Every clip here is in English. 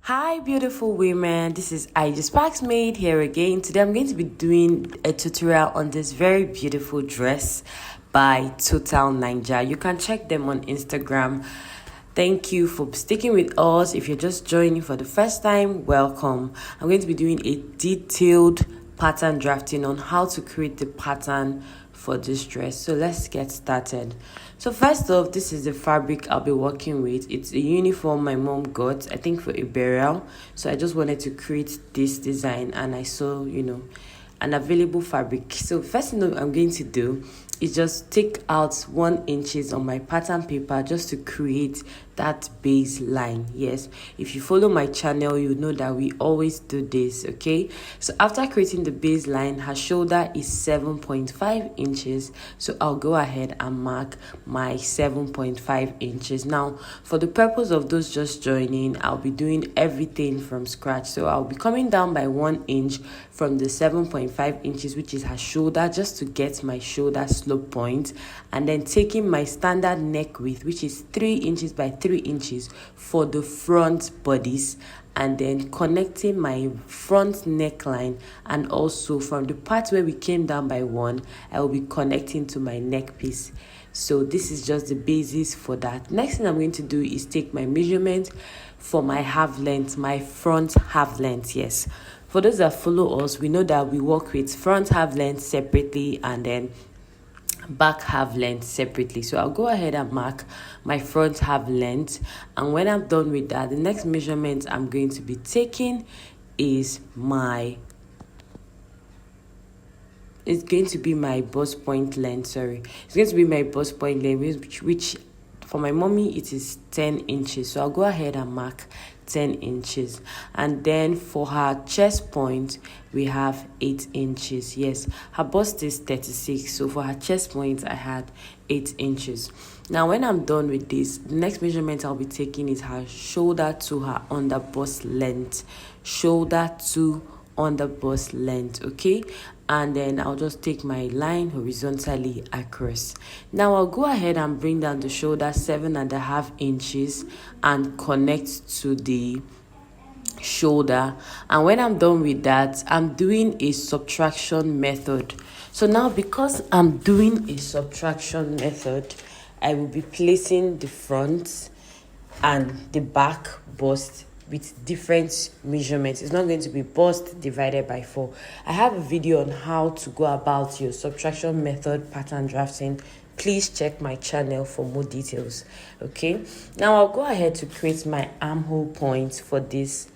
Hi, beautiful women. This is IG Sparks Made here again. Today, I'm going to be doing a tutorial on this very beautiful dress by Total Ninja. You can check them on Instagram. Thank you for sticking with us. If you're just joining for the first time, welcome. I'm going to be doing a detailed pattern drafting on how to create the pattern for this dress. So let's get started. So first off, this is the fabric I'll be working with. It's a uniform my mom got, I think, for a burial. So I just wanted to create this design and I saw, an available fabric. So first thing I'm going to do is just take out 1 inches on my pattern paper just to create that base line. Yes, if you follow my channel, you know that we always do this. Okay, so after creating the base line, her shoulder is 7.5 inches, so I'll go ahead and mark my 7.5 inches. Now, for the purpose of those just joining, I'll be doing everything from scratch. So I'll be coming down by 1 inch from the 7.5 inches, which is her shoulder, just to get my shoulder slope point, and then taking my standard neck width, which is 3 inches by 3 inches for the front bodice, and then connecting my front neckline, and also from the part where we came down by 1, I will be connecting to my neck piece. So this is just the basis for that. Next thing I'm going to do is take my measurement for my half length, my front half length. Yes, for those that follow us, we know that we work with front half length separately and then back half length separately. So I'll go ahead and mark my front half length, and when I'm done with that, the next measurement I'm going to be taking is it's going to be my bust point length. It's going to be my bust point length, which for my mommy it is 10 inches. So I'll go ahead and mark 10 inches, and then for her chest point we have 8 inches. Yes, her bust is 36, so for her chest point I had 8 inches. Now when I'm done with this, the next measurement I'll be taking is her shoulder to her under bust length. Shoulder to under bust length. Okay, and then I'll just take my line horizontally across. Now I'll go ahead and bring down the shoulder 7.5 inches and connect to the shoulder, and when I'm done with that, I'm doing a subtraction method. So now, because I'm doing a subtraction method, I will be placing the front and the back bust with different measurements. It's not going to be bust divided by 4. I have a video on how to go about your subtraction method pattern drafting. Please check my channel for more details. Okay, now I'll go ahead to create my armhole point for this.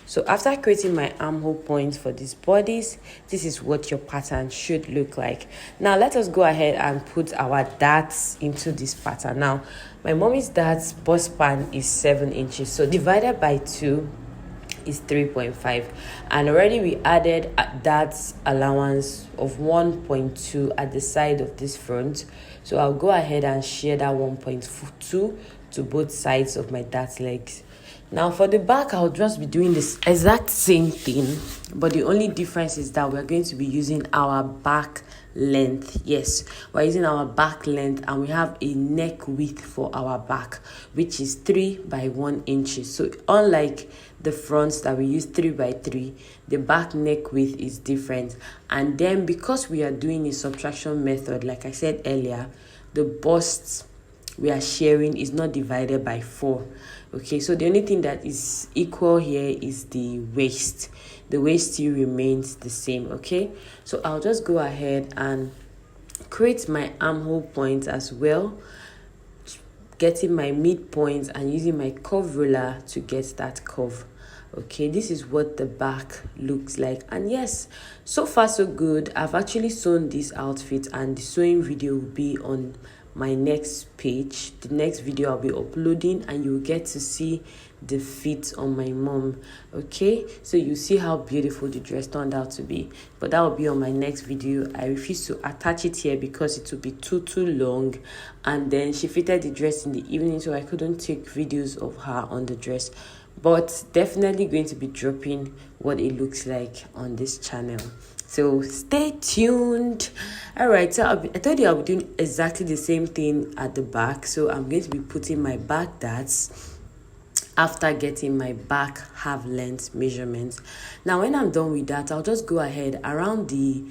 So after creating my armhole point for these bodies, this is what your pattern should look like. Now let us go ahead and put our darts into this pattern. Now my mommy's darts bust span is 7 inches, so divided by 2 is 3.5, and already we added darts allowance of 1.2 at the side of this front. So I'll go ahead and share that 1.2 to both sides of my dart legs. Now for the back, I'll just be doing this exact same thing, but the only difference is that we're going to be using our back length. Yes, we're using our back length, and we have a neck width for our back, which is 3 by 1 inches. So unlike the fronts that we use 3 by 3, the back neck width is different. And then because we are doing a subtraction method, like I said earlier, the busts we are sharing is not divided by 4. Okay, so the only thing that is equal here is the waist. The waist still remains the same. Okay, so I'll just go ahead and create my armhole point as well, getting my midpoint and using my curve ruler to get that curve. Okay, this is what the back looks like, and yes, so far so good. I've actually sewn this outfit, and the sewing video will be on my next page. The next video I'll be uploading, and you'll get to see the fit on my mom. Okay, so you see how beautiful the dress turned out to be, but that will be on my next video. I refuse to attach it here because it will be too long, and then she fitted the dress in the evening, so I couldn't take videos of her on the dress, but definitely going to be dropping what it looks like on this channel. So stay tuned. All right, so I told you I'll be doing exactly the same thing at the back. So I'm going to be putting my back darts after getting my back half length measurement. Now when I'm done with that, I'll just go ahead around the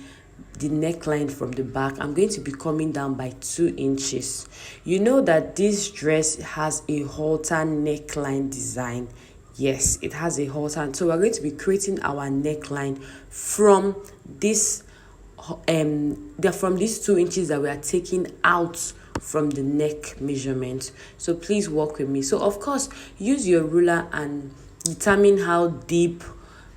neckline from the back. I'm going to be coming down by 2 inches. You know that this dress has a halter neckline design. Yes, it has a halter. So we're going to be creating our neckline from this from these 2 inches that we are taking out from the neck measurement. So please work with me. So of course, use your ruler and determine how deep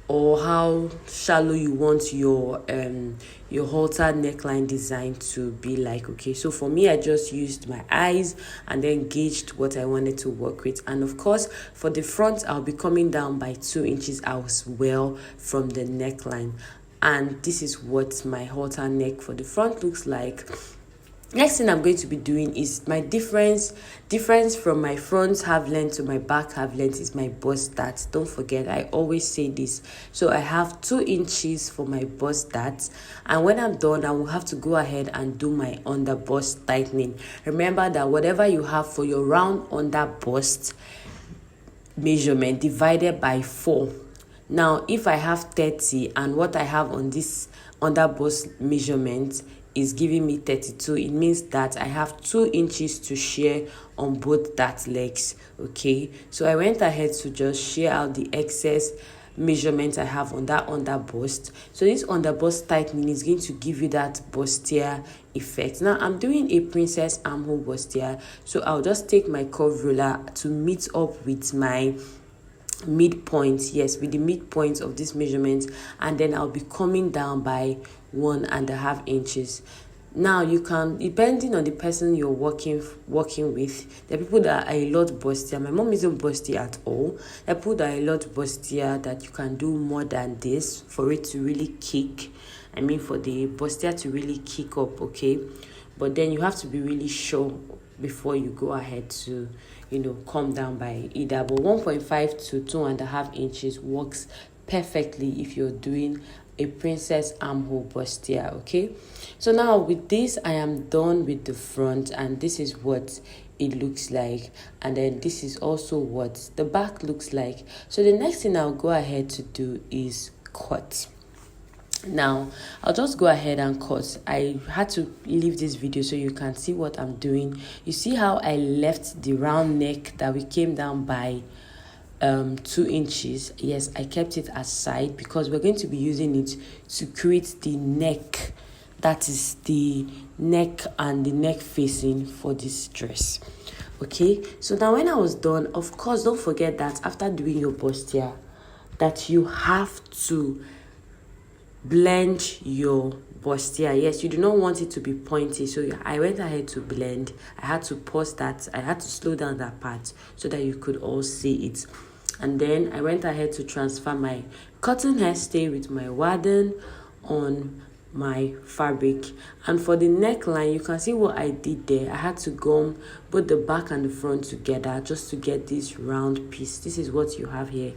or how shallow you want your halter neckline design to be like. Okay, so for me, I just used my eyes and then gauged what I wanted to work with. And of course, for the front, I'll be coming down by 2 inches as well from the neckline. And this is what my halter neck for the front looks like. Next thing I'm going to be doing is my difference from my front half length to my back half length is my bust dart. Don't forget, I always say this. So I have 2 inches for my bust dart, and when I'm done, I will have to go ahead and do my under bust tightening. Remember that whatever you have for your round under bust measurement divided by 4. Now, if I have 30 and what I have on this under bust measurement is giving me 32, it means that I have 2 inches to share on both dart legs. Okay, so I went ahead to just share out the excess measurement I have on that under bust. So this under bust tightening is going to give you that bustier effect. Now I'm doing a princess armhole bustier, so I'll just take my curve ruler to meet up with my midpoint, yes, with the midpoint of this measurement, and then I'll be coming down by 1.5 inches. Now you can, depending on the person you're working with, there are people that are a lot bustier. My mom isn't busty at all. There are people that are a lot bustier that you can do more than this for it to really kick. I mean, for the bustier to really kick up, okay? But then you have to be really sure before you go ahead to, come down by either. But 1.5 to 2.5 inches works perfectly if you're doing a princess armhole bustier, okay? So now with this, I am done with the front, and this is what it looks like, and then this is also what the back looks like. So the next thing I'll go ahead to do is cut. Now I'll just go ahead and cut. I had to leave this video so you can see what I'm doing. You see how I left the round neck that we came down by 2 inches. Yes, I kept it aside because we're going to be using it to create the neck, that is the neck and the neck facing for this dress. Okay, so now when I was done, of course, don't forget that after doing your bustier, that you have to blend your bustier. Yes, you do not want it to be pointy, so I went ahead to blend. I had to pause that. I had to slow down that part so that you could all see it. And then I went ahead to transfer my cotton hairstay with my warden on my fabric. And for the neckline, you can see what I did there. I had to gum both the back and the front together just to get this round piece. This is what you have here.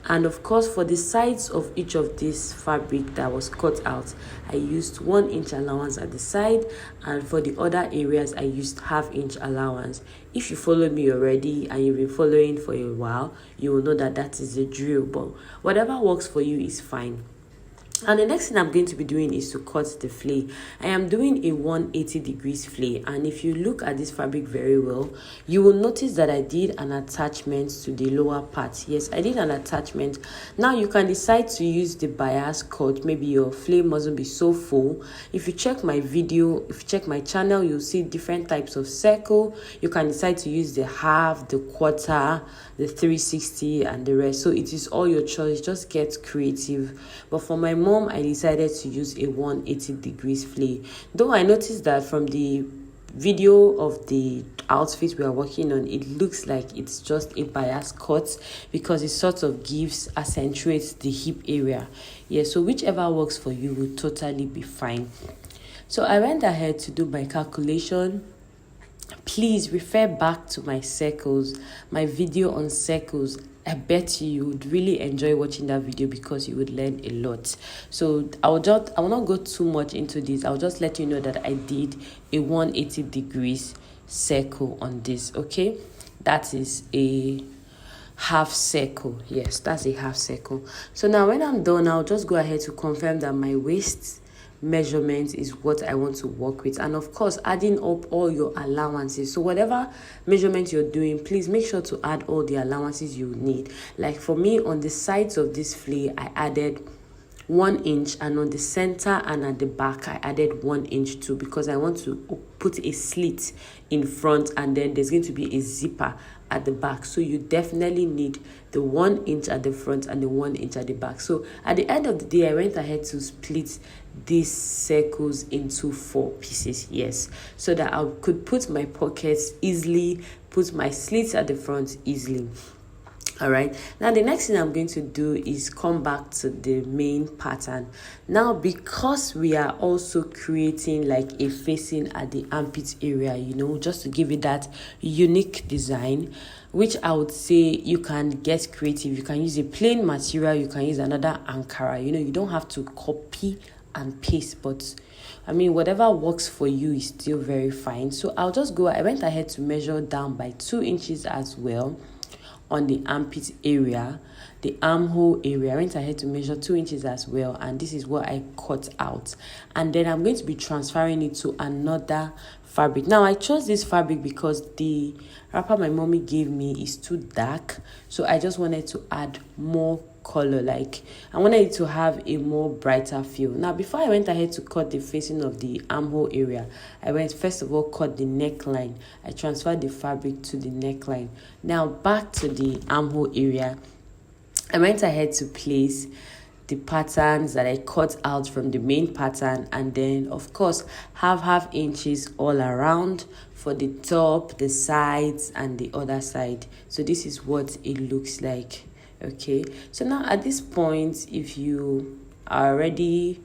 And of course, for the sides of each of this fabric that was cut out, I used 1 inch allowance at the side, and for the other areas I used 1/2 inch allowance. If you follow me already and you've been following for a while, you will know that that is the drill, but whatever works for you is fine. And the next thing I'm going to be doing is to cut the flay. I am doing a 180 degrees flay, and if you look at this fabric very well, you will notice that I did an attachment to the lower part. Yes, I did an attachment. Now you can decide to use the bias cut. Maybe your flay mustn't be so full. If you check my video, if you check my channel, you'll see different types of circle. You can decide to use the half, the quarter, the 360, and the rest. So it is all your choice. Just get creative. But for my mom, I decided to use a 180 degrees flay. Though I noticed that from the video of the outfit we are working on, it looks like it's just a bias cut because it sort of accentuates the hip area. Yeah, so whichever works for you will totally be fine. So I went ahead to do my calculation. Please refer back to my circles, my video on circles. I bet you would really enjoy watching that video because you would learn a lot. So I will not go too much into this. I'll just let you know that I did a 180 degrees circle on this. Okay, that is a half circle. Yes, that's a half circle. So now when I'm done, I'll just go ahead to confirm that my waist measurement is what I want to work with, and of course adding up all your allowances. So whatever measurement you're doing, please make sure to add all the allowances you need. Like for me, on the sides of this flea, I added 1 inch, and on the center and at the back I added 1 inch too, because I want to put a slit in front, and then there's going to be a zipper at the back. So you definitely need the 1 inch at the front and the 1 inch at the back. So at the end of the day, I went ahead to split these circles into 4 pieces, yes, so that I could put my pockets easily, put my slits at the front easily. All right, now the next thing I'm going to do is come back to the main pattern. Now, because we are also creating like a facing at the armpit area, just to give it that unique design, which I would say you can get creative. You can use a plain material, you can use another Ankara. You don't have to copy and paste, but I mean, whatever works for you is still very fine. So I went ahead to measure down by 2 inches as well on the armpit area, the armhole area. I went ahead to measure 2 inches as well, and this is what I cut out. And then I'm going to be transferring it to another fabric. Now, I chose this fabric because the wrapper my mommy gave me is too dark, so I just wanted to add more color. Like, I wanted it to have a more brighter feel. Now, before I went ahead to cut the facing of the armhole area, I went first of all cut the neckline. I transferred the fabric to the neckline. Now back to the armhole area, I went ahead to place the patterns that I cut out from the main pattern, and then of course have half inches all around for the top, the sides, and the other side. So this is what it looks like. Okay, so now at this point, if you are already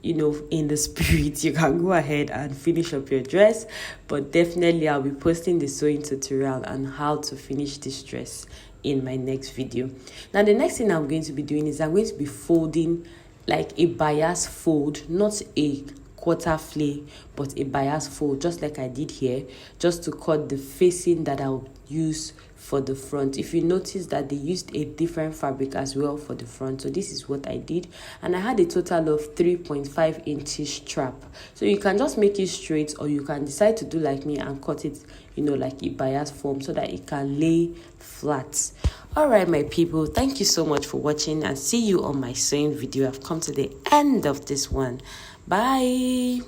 in the spirit, you can go ahead and finish up your dress. But definitely I'll be posting the sewing tutorial on how to finish this dress in my next video. Now the next thing I'm going to be doing is I'm going to be folding like a bias fold, not a quarter flay, but a bias fold, just like I did here, just to cut the facing that I'll use for the front. If you notice that they used a different fabric as well for the front, so this is what I did. And I had a total of 3.5 inches strap, so you can just make it straight, or you can decide to do like me and cut it like a bias form, so that it can lay flat. All right, my people, thank you so much for watching, and see you on my sewing video. I've come to the end of this one. Bye.